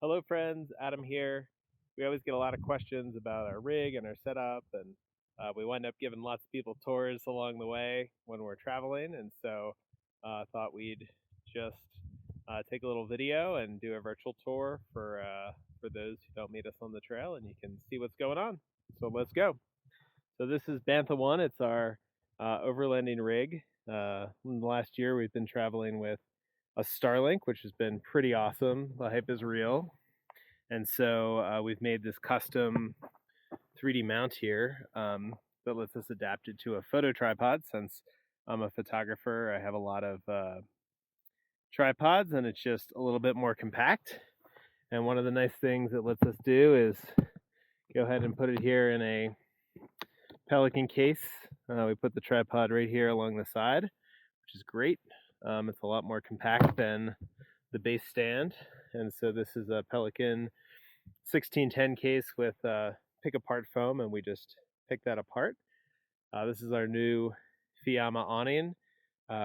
Hello friends, Adam here. We always get a lot of questions about our rig and our setup, and we wind up giving lots of people tours along the way when we're traveling, and so thought we'd just take a little video and do a virtual tour for those who don't meet us on the trail, and you can see what's going on. So let's go. So this is Bantha 1. It's our overlanding rig. In the last year, we've been traveling with a Starlink, which has been pretty awesome. The hype is real. And so we've made this custom 3D mount here that lets us adapt it to a photo tripod. Since I'm a photographer, I have a lot of tripods, and it's just a little bit more compact. And one of the nice things it lets us do is go ahead and put it here in a Pelican case. We put the tripod right here along the side, which is great. It's a lot more compact than the base stand, and so this is a Pelican 1610 case with pick apart foam, and we just pick that apart. This is our new Fiamma Awning.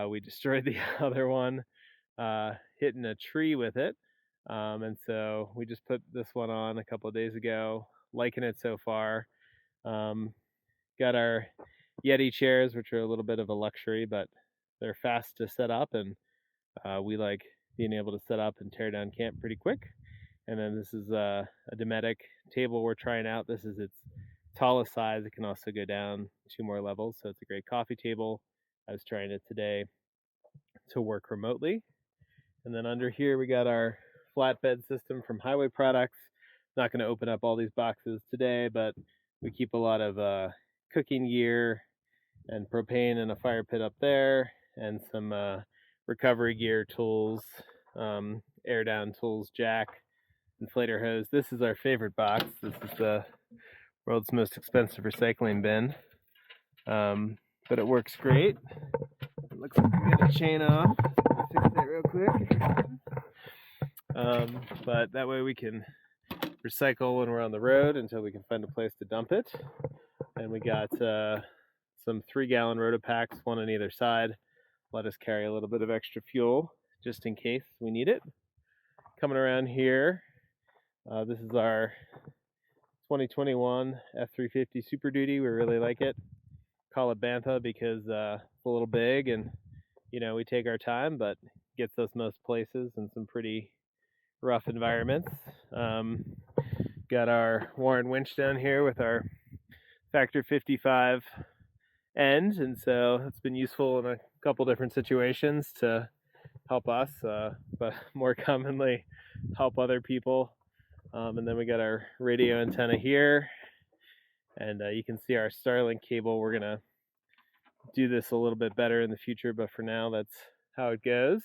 We destroyed the other one hitting a tree with it, and so we just put this one on a couple of days ago. Liking it so far. Got our Yeti chairs, which are a little bit of a luxury, but they're fast to set up, and we like being able to set up and tear down camp pretty quick. And then this is a Dometic table we're trying out. This is its tallest size. It can also go down 2 more levels, so it's a great coffee table. I was trying it today to work remotely. And then under here we got our flatbed system from Highway Products. Not going to open up all these boxes today, but we keep a lot of cooking gear and propane in a fire pit up there, and some recovery gear, tools, air down tools, jack, inflator hose. This is our favorite box. This is the world's most expensive recycling bin, but it works great. It looks like we got a chain off. Fix that real quick. But that way we can recycle when we're on the road until we can find a place to dump it. And we got some 3-gallon Rotopax, one on either side. Let us carry a little bit of extra fuel just in case we need it. Coming around here, this is our 2021 F-350 SuperDuty. We really like it. Call it Bantha because it's a little big, and we take our time, but gets us most places in some pretty rough environments. Got our Warren winch down here with our Factor 55 end, and so it's been useful in a couple different situations to help us, but more commonly help other people. And then we got our radio antenna here, and you can see our Starlink cable. We're gonna do this a little bit better in the future, but for now that's how it goes.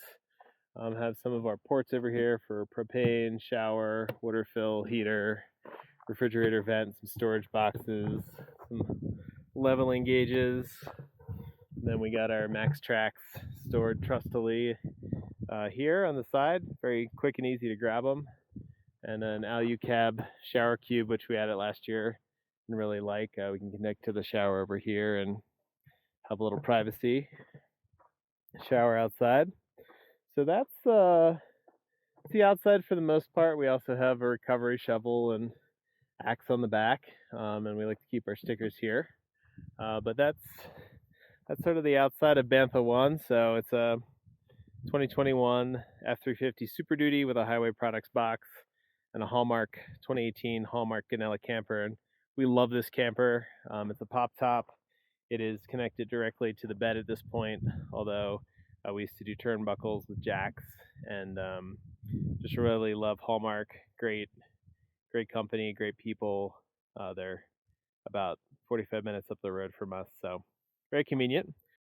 Have some of our ports over here for propane, shower, water fill, heater, refrigerator vent, some storage boxes, some leveling gauges. And then we got our MAXTRAX stored trustily here on the side. Very quick and easy to grab them. And an Alu-Cab shower cube, which we added last year and really like. We can connect to the shower over here and have a little privacy. Shower outside. So that's the outside for the most part. We also have a recovery shovel and axe on the back, and we like to keep our stickers here. But that's sort of the outside of Bantha 1. So it's a 2021 F-350 SuperDuty with a Highway Products box and a Hallmark 2018 Hallmark Guanella camper. And we love this camper. It's a pop top. It is connected directly to the bed at this point, although we used to do turnbuckles with jacks, and just really love Hallmark. Great company, great people. They're about 45 minutes up the road from us, so very convenient.